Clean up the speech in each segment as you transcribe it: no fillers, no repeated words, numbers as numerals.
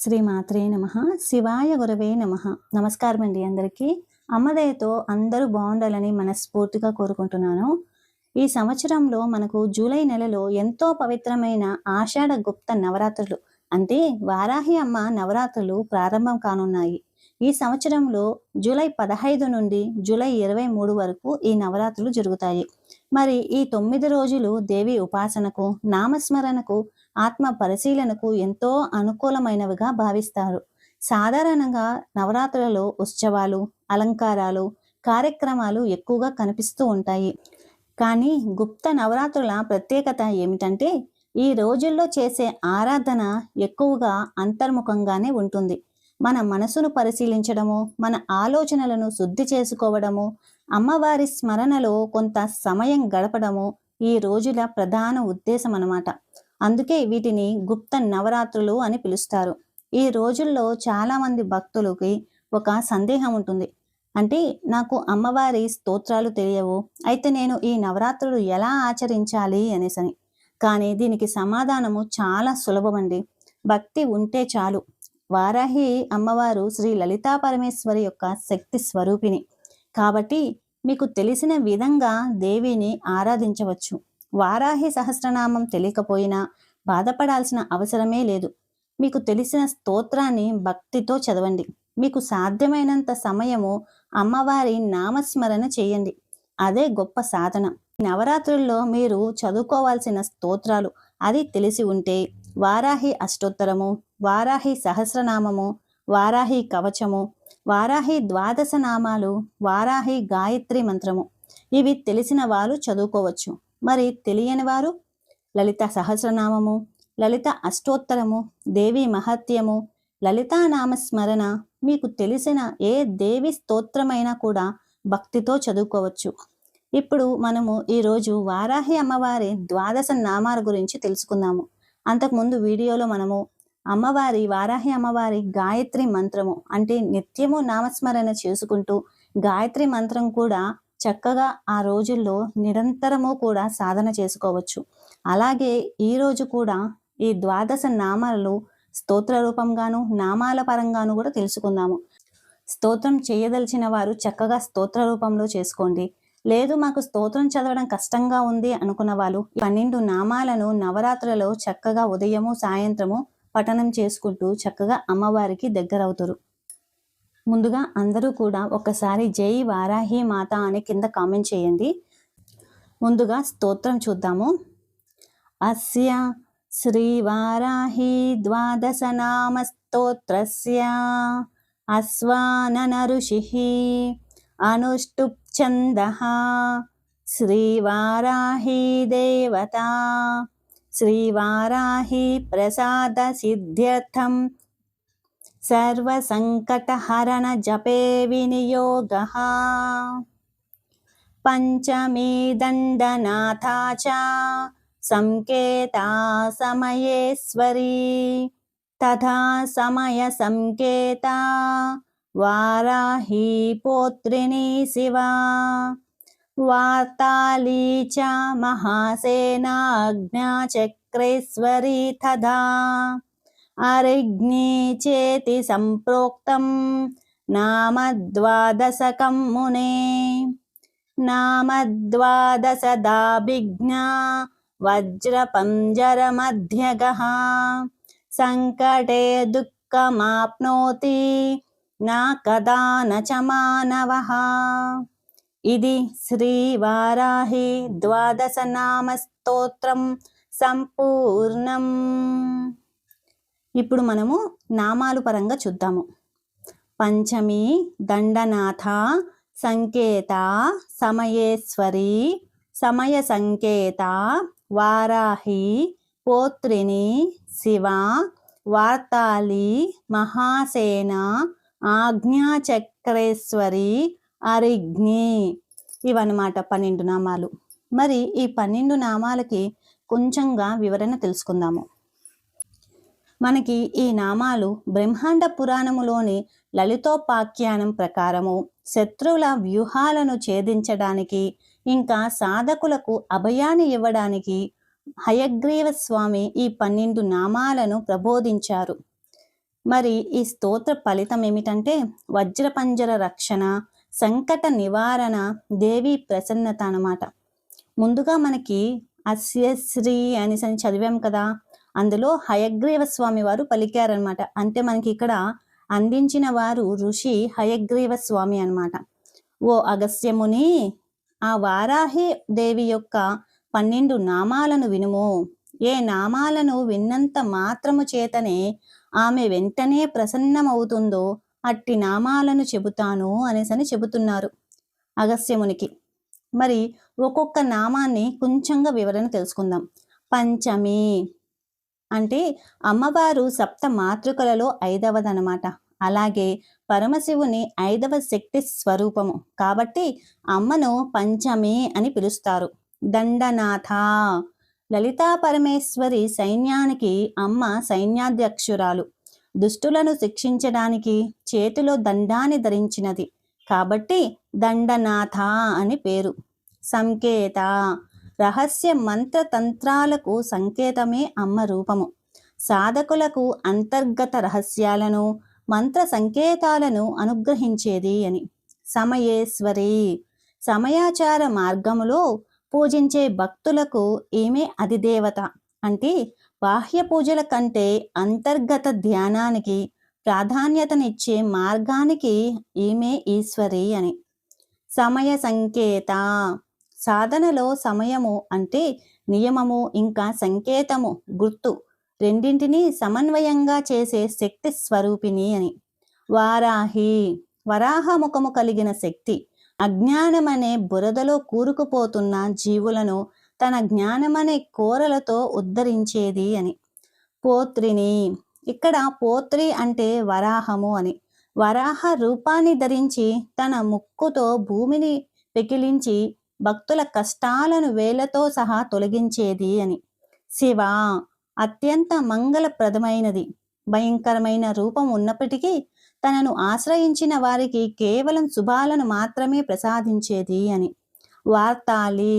శ్రీమాత్రే నమః. శివాయ గురవే నమః. నమస్కారం అండి అందరికీ. అమ్మదయతో అందరూ బాగుండాలని మనస్ఫూర్తిగా కోరుకుంటున్నాను. ఈ సంవత్సరంలో మనకు జూలై నెలలో ఎంతో పవిత్రమైన ఆషాఢ గుప్త నవరాత్రులు అంటే వారాహి అమ్మ నవరాత్రులు ప్రారంభం కానున్నాయి. ఈ సంవత్సరంలో జూలై 15 నుండి జూలై 23 వరకు ఈ నవరాత్రులు జరుగుతాయి. మరి ఈ 9 రోజులు దేవి ఉపాసనకు, నామస్మరణకు, ఆత్మ పరిశీలనకు ఎంతో అనుకూలమైనవిగా భావిస్తారు. సాధారణంగా నవరాత్రులలో ఉత్సవాలు, అలంకారాలు, కార్యక్రమాలు ఎక్కువగా కనిపిస్తూ ఉంటాయి. కానీ గుప్త నవరాత్రుల ప్రత్యేకత ఏమిటంటే ఈ రోజుల్లో చేసే ఆరాధన ఎక్కువగా అంతర్ముఖంగానే ఉంటుంది. మన మనసును పరిశీలించడము, మన ఆలోచనలను శుద్ధి చేసుకోవడము, అమ్మవారి స్మరణలో కొంత సమయం గడపడము ఈ రోజుల ప్రధాన ఉద్దేశం అన్నమాట. అందుకే వీటిని గుప్త నవరాత్రులు అని పిలుస్తారు. ఈ రోజుల్లో చాలామంది భక్తులకి ఒక సందేహం ఉంటుంది. అంటే నాకు అమ్మవారి స్తోత్రాలు తెలియవు, అయితే నేను ఈ నవరాత్రులు ఎలా ఆచరించాలి అనేసని. కానీ దీనికి సమాధానము చాలా సులభమండి. భక్తి ఉంటే చాలు. వారాహి అమ్మవారు శ్రీ లలితా పరమేశ్వరి యొక్క శక్తి స్వరూపిణి కాబట్టి మీకు తెలిసిన విధంగా దేవిని ఆరాధించవచ్చు. వారాహి సహస్రనామం తెలియకపోయినా బాధపడాల్సిన అవసరమే లేదు. మీకు తెలిసిన స్తోత్రాన్ని భక్తితో చదవండి. మీకు సాధ్యమైనంత సమయము అమ్మవారి నామస్మరణ చేయండి. అదే గొప్ప సాధన. నవరాత్రుల్లో మీరు చదువుకోవాల్సిన స్తోత్రాలు అది తెలిసి ఉంటే వారాహి అష్టోత్తరము, వారాహి సహస్రనామము, వారాహి కవచము, వారాహి ద్వాదశ నామాలు, వారాహి గాయత్రి మంత్రము ఇవి తెలిసిన వారు చదువుకోవచ్చు. మరి తెలియని వారు లలిత సహస్రనామము, లలిత అష్టోత్తరము, దేవి మహత్యము, లలితా నామస్మరణ మీకు తెలిసిన ఏ దేవి స్తోత్రమైనా కూడా భక్తితో చదువుకోవచ్చు. ఇప్పుడు మనము ఈరోజు వారాహి అమ్మవారి ద్వాదశ నామాల గురించి తెలుసుకుందాము. అంతకుముందు వీడియోలో మనము వారాహి అమ్మవారి గాయత్రి మంత్రము అంటే నిత్యము నామస్మరణ చేసుకుంటూ గాయత్రి మంత్రం కూడా చక్కగా ఆ రోజుల్లో నిరంతరము కూడా సాధన చేసుకోవచ్చు. అలాగే ఈరోజు కూడా ఈ ద్వాదశ నామాలు స్తోత్ర రూపంగాను నామాల పరంగాను కూడా తెలుసుకుందాము. స్తోత్రం చేయదలిచిన వారు చక్కగా స్తోత్ర రూపంలో చేసుకోండి. లేదు మాకు స్తోత్రం చదవడం కష్టంగా ఉంది అనుకున్న వాళ్ళు 12 నామాలను నవరాత్రులలో చక్కగా ఉదయము సాయంత్రము పఠనం చేసుకుంటూ చక్కగా అమ్మవారికి దగ్గరవుతారు. ముందుగా అందరూ కూడా ఒకసారి జై వారాహి మాత అని కింద కామెంట్ చేయండి. ముందుగా స్తోత్రం చూద్దాము. అస్య శ్రీ వారాహి ద్వాదశ నామ స్తోత్రస్య అశ్వానన ఋషిః అనుష్టుప్ ఛందః శ్రీవారాహి దేవతా శ్రీవారాహి ప్రసాద సిద్ధ్యర్థం సర్వసంకటహరణ జపే వినియోగః పంచమీ దండనాథా చ సంకేతా సమయేశ్వరీ తథా సమయ సంకేతా వారాహి పోత్రిణీ శివా వార్తాళీ చ మహాసేనాజ్ఞాచక్రేశ్వరీ తథా అరిగ్ని చేతి సంప్రోక్తం నామద్వాదశకం మునే నామద్వాదశదాభిజ్ఞా వజ్రపంజరమధ్యగః సంకటే దుఃఖమాప్నోతి నా కదా నచ మానవః. ఇది శ్రీ వారాహి ద్వాదశ నామ స్తోత్రం సంపూర్ణం. ఇప్పుడు మనము నామాలు పరంగా చూద్దాము. పంచమి దండనాథ సంకేత సమయేశ్వరి సమయ సంకేత వారాహి పోత్రిణి శివ వార్తాళి మహాసేన ఆజ్ఞాచక్రేశ్వరి అరిగ్ని ఇవన్నమాట 12 నామాలు. మరి ఈ 12 నామాలకి కొంచెంగా వివరణ తెలుసుకుందాము. మనకి ఈ నామాలు బ్రహ్మాండ పురాణములోని లలితోపాఖ్యానం ప్రకారము శత్రువుల వ్యూహాలను ఛేదించడానికి ఇంకా సాధకులకు అభయాన్ని ఇవ్వడానికి హయగ్రీవ స్వామి ఈ 12 నామాలను ప్రబోధించారు. మరి ఈ స్తోత్ర ఫలితం ఏమిటంటే వజ్రపంజర రక్షణ, సంకట నివారణ, దేవి ప్రసన్నత అన్నమాట. ముందుగా మనకి అస్యశ్రీ అనేసి చదివాం కదా, అందులో హయగ్రీవ స్వామి వారు పలికారనమాట. అంటే మనకి ఇక్కడ అందించిన వారు ఋషి హయగ్రీవ స్వామి అన్నమాట. ఓ అగస్త్యముని, ఆ వారాహి దేవి యొక్క 12 నామాలను వినుము. ఏ నామాలను విన్నంత మాత్రము చేతనే ఆమె వెంటనే ప్రసన్నమవుతుందో అట్టి నామాలను చెబుతాను అనేసని చెబుతున్నారు అగస్త్యమునికి. మరి ఒక్కొక్క నామాన్ని కొంచెంగా వివరణ తెలుసుకుందాం. పంచమి అంటే అమ్మవారు సప్త మాతృకలలో 5వదనమాట. అలాగే పరమశివుని 5వ శక్తి స్వరూపము కాబట్టి అమ్మను పంచమి అని పిలుస్తారు. దండనాథ, లలితా పరమేశ్వరి సైన్యానికి అమ్మ సైన్యాధ్యక్షురాలు. దుష్టులను శిక్షించడానికి చేతిలో దండాన్ని ధరించినది కాబట్టి దండనాథ అని పేరు. సంకేత, రహస్య మంత్ర తంత్రాలకు సంకేతమే అమ్మ రూపము. సాధకులకు అంతర్గత రహస్యాలను, మంత్ర సంకేతాలను అనుగ్రహించేది అని. సమయేశ్వరి, సమయాచార మార్గములో పూజించే భక్తులకు ఈమె అధిదేవత. అంటే బాహ్య పూజల కంటే అంతర్గత ధ్యానానికి ప్రాధాన్యతనిచ్చే మార్గానికి ఈమె ఈశ్వరి అని. సమయ సంకేత, సాధనలో సమయము అంటే నియమము ఇంకా సంకేతము గుర్తు రెండింటినీ సమన్వయంగా చేసే శక్తి స్వరూపిణి అని. వారాహి, వరాహముఖము కలిగిన శక్తి. అజ్ఞానమనే బురదలో కూరుకుపోతున్న జీవులను తన జ్ఞానమనే కోరలతో ఉద్ధరించేది అని. పోత్రిని, ఇక్కడ పోత్రి అంటే వరాహము అని. వరాహ రూపాన్ని ధరించి తన ముక్కుతో భూమిని పెకిలించి భక్తుల కష్టాలను వేలతో సహా తొలగించేది అని. శివ, అత్యంత మంగళప్రదమైనది. భయంకరమైన రూపం ఉన్నప్పటికీ తనను ఆశ్రయించిన వారికి కేవలం శుభాలను మాత్రమే ప్రసాదించేది అని. వార్తాలి,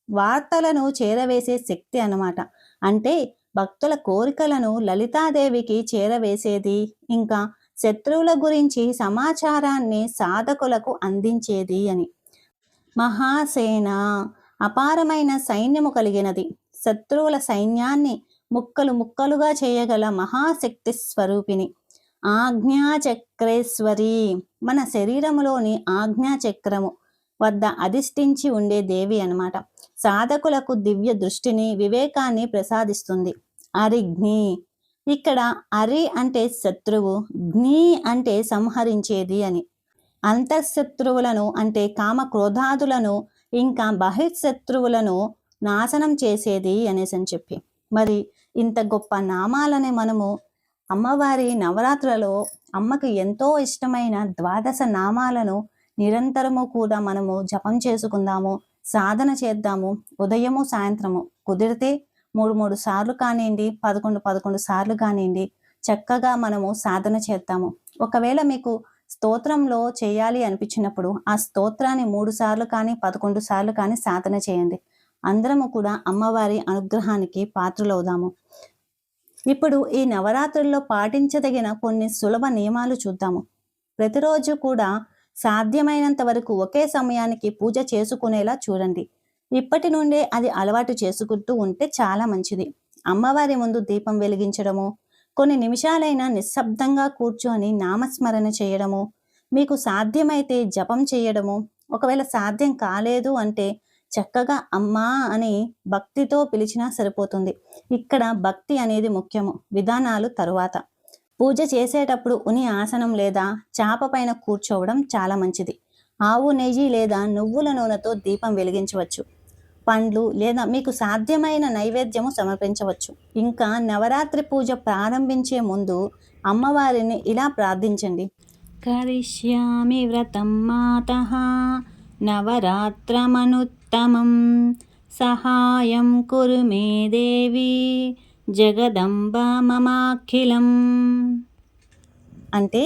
వార్తలను చేరవేసే శక్తి అన్నమాట. అంటే భక్తుల కోరికలను లలితాదేవికి చేరవేసేది, ఇంకా శత్రువుల గురించి సమాచారాన్ని సాధకులకు అందించేది అని. మహాసేన, అపారమైన సైన్యము కలిగినది. శత్రువుల సైన్యాన్ని ముక్కలు ముక్కలుగా చేయగల మహాశక్తి స్వరూపిణి. ఆజ్ఞాచక్రేశ్వరి, మన శరీరములోని ఆజ్ఞాచక్రము వద్ద అధిష్ఠించి ఉండే దేవి అన్నమాట. సాధకులకు దివ్య దృష్టిని, వివేకాన్ని ప్రసాదిస్తుంది. అరిగ్ని, ఇక్కడ అరి అంటే శత్రువు, జ్ఞి అంటే సంహరించేది అని. అంతఃశత్రువులను అంటే కామ క్రోధాదులను ఇంకా బహిర్శత్రువులను నాశనం చేసేది అనేసి అని చెప్పి. మరి ఇంత గొప్ప నామాలని మనము అమ్మవారి నవరాత్రులలో అమ్మకి ఎంతో ఇష్టమైన 12 నామాలను నిరంతరము కూడా మనము జపం చేసుకుందాము, సాధన చేద్దాము. ఉదయము సాయంత్రము కుదిరితే 3 సార్లు కానివ్వండి, 11 సార్లు కానివ్వండి, చక్కగా మనము సాధన చేద్దాము. ఒకవేళ మీకు స్తోత్రంలో చేయాలి అనిపించినప్పుడు ఆ స్తోత్రాన్ని 3 సార్లు కానీ 11 సార్లు కానీ సాధన చేయండి. అందరము కూడా అమ్మవారి అనుగ్రహానికి పాత్రులవుదాము. ఇప్పుడు ఈ నవరాత్రుల్లో పాటించదగిన కొన్ని సులభ నియమాలు చూద్దాము. ప్రతిరోజు కూడా సాధ్యమైనంత వరకు ఒకే సమయానికి పూజ చేసుకునేలా చూడండి. ఇప్పటి నుండే అది అలవాటు చేసుకుంటూ ఉంటే చాలా మంచిది. అమ్మవారి ముందు దీపం వెలిగించడము, కొన్ని నిమిషాలైనా నిశ్శబ్దంగా కూర్చొని నామస్మరణ చేయడము, మీకు సాధ్యమైతే జపం చేయడము. ఒకవేళ సాధ్యం కాలేదు అంటే చక్కగా అమ్మా అని భక్తితో పిలిచినా సరిపోతుంది. ఇక్కడ భక్తి అనేది ముఖ్యము, విధానాలు తరువాత. పూజ చేసేటప్పుడు ఉని ఆసనం లేదా చాప పైన కూర్చోవడం చాలా మంచిది. ఆవు నెయ్యి లేదా నువ్వుల నూనెతో దీపం వెలిగించవచ్చు. పండ్లు లేదా మీకు సాధ్యమైన నైవేద్యము సమర్పించవచ్చు. ఇంకా నవరాత్రి పూజ ప్రారంభించే ముందు అమ్మవారిని ఇలా ప్రార్థించండి. కరిష్యామి వ్రతం మాతః నవరాత్రమనుత్తమం సహాయం కురు మే దేవి జగదంబ మమాఖిలం. అంటే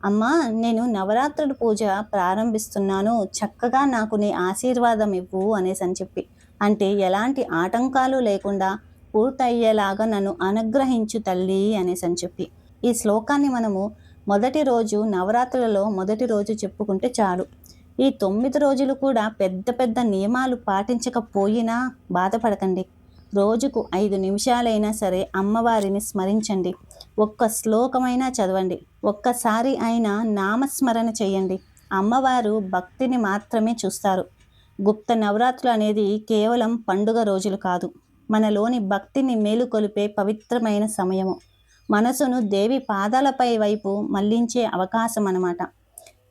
అమ్మా, నేను నవరాత్రుల పూజ ప్రారంభిస్తున్నాను, చక్కగా నాకు నీ ఆశీర్వాదం ఇవ్వు అనేసి అని చెప్పి. అంటే ఎలాంటి ఆటంకాలు లేకుండా పూర్తయ్యేలాగా నన్ను అనుగ్రహించు తల్లి అనేసి అని చెప్పి. ఈ శ్లోకాన్ని మనము మొదటి రోజు, నవరాత్రులలో మొదటి రోజు చెప్పుకుంటే చాలు. ఈ 9 రోజులు కూడా పెద్ద పెద్ద నియమాలు పాటించకపోయినా బాధపడకండి. రోజుకు 5 నిమిషాలైనా సరే అమ్మవారిని స్మరించండి. ఒక్క శ్లోకమైనా చదవండి. ఒక్కసారి అయినా నామస్మరణ చేయండి. అమ్మవారు భక్తిని మాత్రమే చూస్తారు. గుప్త నవరాత్రులు అనేది కేవలం పండుగ రోజులు కాదు, మనలోని భక్తిని మేలుకొలిపే పవిత్రమైన సమయము. మనసును దేవి పాదాలపై వైపు మళ్లించే అవకాశం అన్నమాట.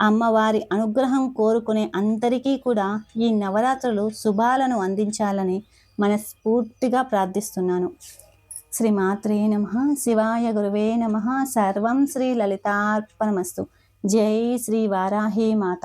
అమ్మవారి అనుగ్రహం కోరుకునే అందరికీ కూడా ఈ నవరాత్రులు శుభాలను అందించాలని మనస్ఫూర్తిగా ప్రార్థిస్తున్నాను. శ్రీమాత్రే నమః. శివాయ గురవే నమః. సర్వం శ్రీ లలితార్పణమస్తు. జై శ్రీ వారాహి మాత.